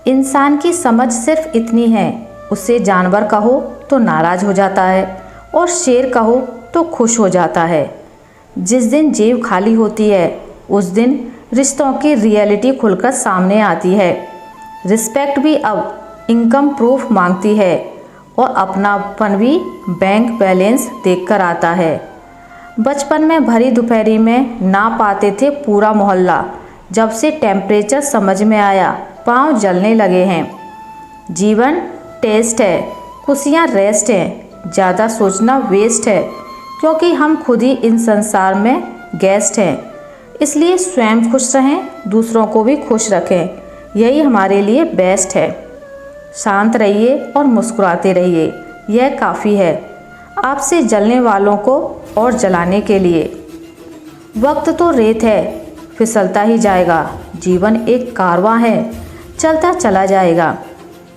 इंसान की समझ सिर्फ इतनी है, उसे जानवर कहो तो नाराज हो जाता है और शेर कहो तो खुश हो जाता है। जिस दिन जेब खाली होती है उस दिन रिश्तों की रियलिटी खुलकर सामने आती है। रिस्पेक्ट भी अब इनकम प्रूफ मांगती है और अपनापन भी बैंक बैलेंस देखकर आता है। बचपन में भरी दोपहरी में ना पाते थे पूरा मोहल्ला, जब से टेम्परेचर समझ में आया पाँव जलने लगे हैं। जीवन टेस्ट है, खुशियाँ रेस्ट है, ज़्यादा सोचना वेस्ट है, क्योंकि हम खुद ही इन संसार में गेस्ट हैं। इसलिए स्वयं खुश रहें, दूसरों को भी खुश रखें, यही हमारे लिए बेस्ट है। शांत रहिए और मुस्कुराते रहिए, यह काफ़ी है आपसे जलने वालों को और जलाने के लिए। वक्त तो रेत है, फिसलता ही जाएगा। जीवन एक कारवां है, चलता चला जाएगा।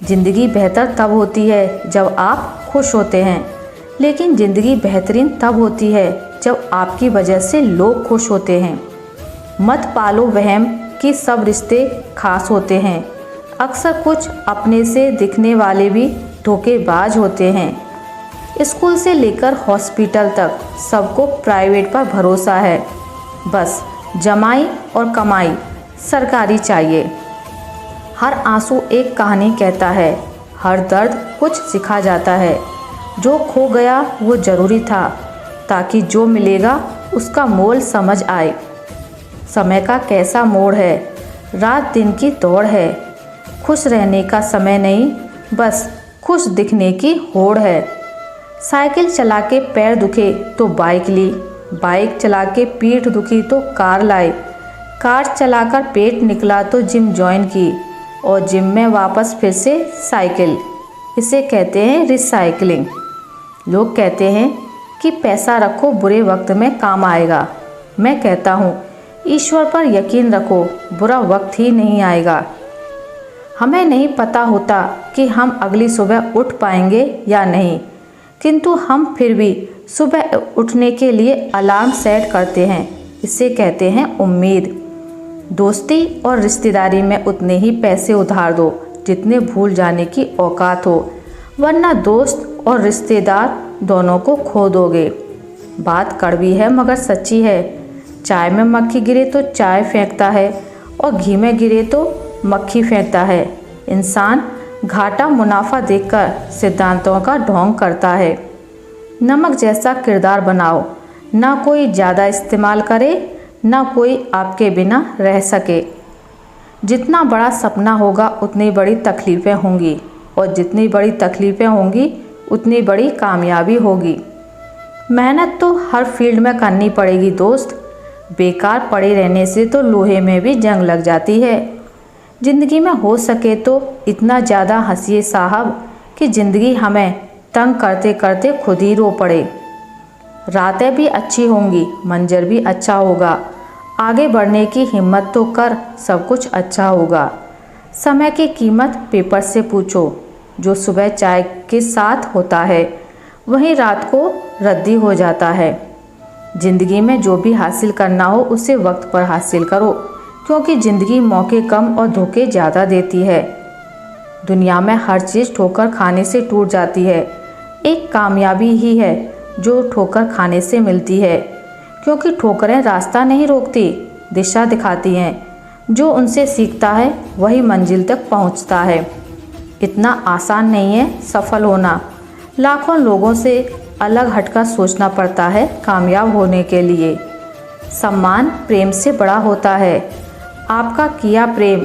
ज़िंदगी बेहतर तब होती है जब आप खुश होते हैं, लेकिन ज़िंदगी बेहतरीन तब होती है जब आपकी वजह से लोग खुश होते हैं। मत पालो वहम कि सब रिश्ते खास होते हैं। अक्सर कुछ अपने से दिखने वाले भी धोखेबाज होते हैं। स्कूल से लेकर हॉस्पिटल तक सबको प्राइवेट पर भरोसा है। बस जमाई और कमाई सरकारी चाहिए। हर आंसू एक कहानी कहता है, हर दर्द कुछ सिखा जाता है। जो खो गया वो ज़रूरी था, ताकि जो मिलेगा उसका मोल समझ आए। समय का कैसा मोड़ है, रात दिन की दौड़ है। खुश रहने का समय नहीं, बस खुश दिखने की होड़ है। साइकिल चला के पैर दुखे तो बाइक ली, बाइक चला के पीठ दुखी तो कार लाए, कार चलाकर पेट निकला तो जिम ज्वाइन की, और जिम में वापस फिर से साइकिल। इसे कहते हैं रिसाइकलिंग। लोग कहते हैं कि पैसा रखो बुरे वक्त में काम आएगा। मैं कहता हूँ ईश्वर पर यकीन रखो, बुरा वक्त ही नहीं आएगा। हमें नहीं पता होता कि हम अगली सुबह उठ पाएंगे या नहीं, किंतु हम फिर भी सुबह उठने के लिए अलार्म सेट करते हैं। इसे कहते हैं उम्मीद। दोस्ती और रिश्तेदारी में उतने ही पैसे उधार दो जितने भूल जाने की औकात हो, वरना दोस्त और रिश्तेदार दोनों को खो दोगे। बात कड़वी है मगर सच्ची है। चाय में मक्खी गिरे तो चाय फेंकता है और घी में गिरे तो मक्खी फेंकता है। इंसान घाटा मुनाफा देखकर सिद्धांतों का ढोंग करता है। नमक जैसा किरदार बनाओ, ना कोई ज़्यादा इस्तेमाल करे, ना कोई आपके बिना रह सके। जितना बड़ा सपना होगा उतनी बड़ी तकलीफ़ें होंगी, और जितनी बड़ी तकलीफ़ें होंगी उतनी बड़ी कामयाबी होगी। मेहनत तो हर फील्ड में करनी पड़ेगी दोस्त। बेकार पड़े रहने से तो लोहे में भी जंग लग जाती है। ज़िंदगी में हो सके तो इतना ज़्यादा हंसिए साहब कि ज़िंदगी हमें तंग करते करते खुद ही रो पड़े। रातें भी अच्छी होंगी, मंजर भी अच्छा होगा। आगे बढ़ने की हिम्मत तो कर, सब कुछ अच्छा होगा। समय की कीमत पेपर से पूछो। जो सुबह चाय के साथ होता है वहीं रात को रद्दी हो जाता है। ज़िंदगी में जो भी हासिल करना हो उसे वक्त पर हासिल करो, क्योंकि ज़िंदगी मौके कम और धोखे ज़्यादा देती है। दुनिया में हर चीज़ ठोकर खाने से टूट जाती है। एक कामयाबी ही है जो ठोकर खाने से मिलती है, क्योंकि ठोकरें रास्ता नहीं रोकती, दिशा दिखाती हैं। जो उनसे सीखता है वही मंजिल तक पहुंचता है। इतना आसान नहीं है सफल होना। लाखों लोगों से अलग हटकर सोचना पड़ता है कामयाब होने के लिए। सम्मान प्रेम से बड़ा होता है। आपका किया प्रेम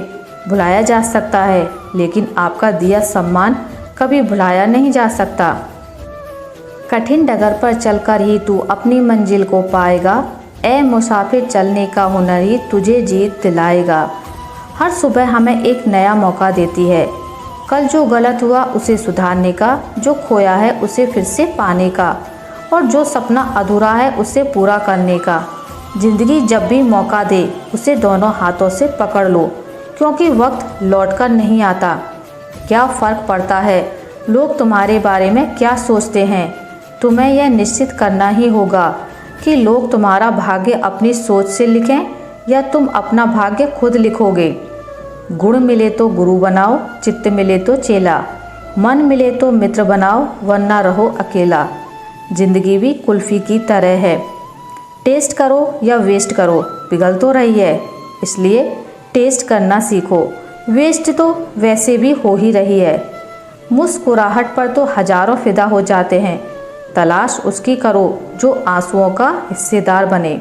भुलाया जा सकता है, लेकिन आपका दिया सम्मान कभी भुलाया नहीं जा सकता। कठिन डगर पर चलकर ही तू अपनी मंजिल को पाएगा। ए मुसाफिर, चलने का हुनर ही तुझे जीत दिलाएगा। हर सुबह हमें एक नया मौका देती है। कल जो गलत हुआ उसे सुधारने का, जो खोया है उसे फिर से पाने का, और जो सपना अधूरा है उसे पूरा करने का। ज़िंदगी जब भी मौका दे उसे दोनों हाथों से पकड़ लो, क्योंकि वक्त लौटकर नहीं आता। क्या फ़र्क पड़ता है लोग तुम्हारे बारे में क्या सोचते हैं। तुम्हें यह निश्चित करना ही होगा कि लोग तुम्हारा भाग्य अपनी सोच से लिखें या तुम अपना भाग्य खुद लिखोगे। गुण मिले तो गुरु बनाओ, चित्त मिले तो चेला, मन मिले तो मित्र बनाओ, वरना रहो अकेला। जिंदगी भी कुल्फ़ी की तरह है, टेस्ट करो या वेस्ट करो, पिघल तो रही है, इसलिए टेस्ट करना सीखो। वेस्ट तो वैसे भी हो ही रही है। मुस्कुराहट पर तो हजारों फिदा हो जाते हैं, तलाश उसकी करो जो आंसुओं का हिस्सेदार बने।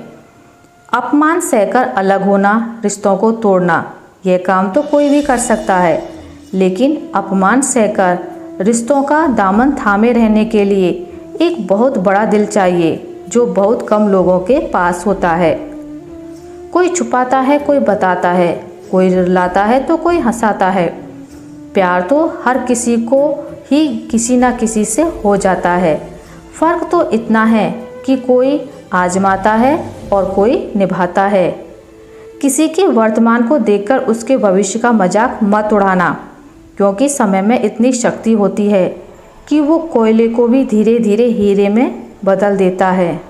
अपमान सहकर अलग होना, रिश्तों को तोड़ना, यह काम तो कोई भी कर सकता है, लेकिन अपमान सहकर रिश्तों का दामन थामे रहने के लिए एक बहुत बड़ा दिल चाहिए, जो बहुत कम लोगों के पास होता है। कोई छुपाता है, कोई बताता है, कोई रुलाता है तो कोई हंसाता है। प्यार तो हर किसी को ही किसी न किसी से हो जाता है। फ़र्क तो इतना है कि कोई आजमाता है और कोई निभाता है। किसी के वर्तमान को देखकर उसके भविष्य का मजाक मत उड़ाना, क्योंकि समय में इतनी शक्ति होती है कि वो कोयले को भी धीरे धीरे हीरे में बदल देता है।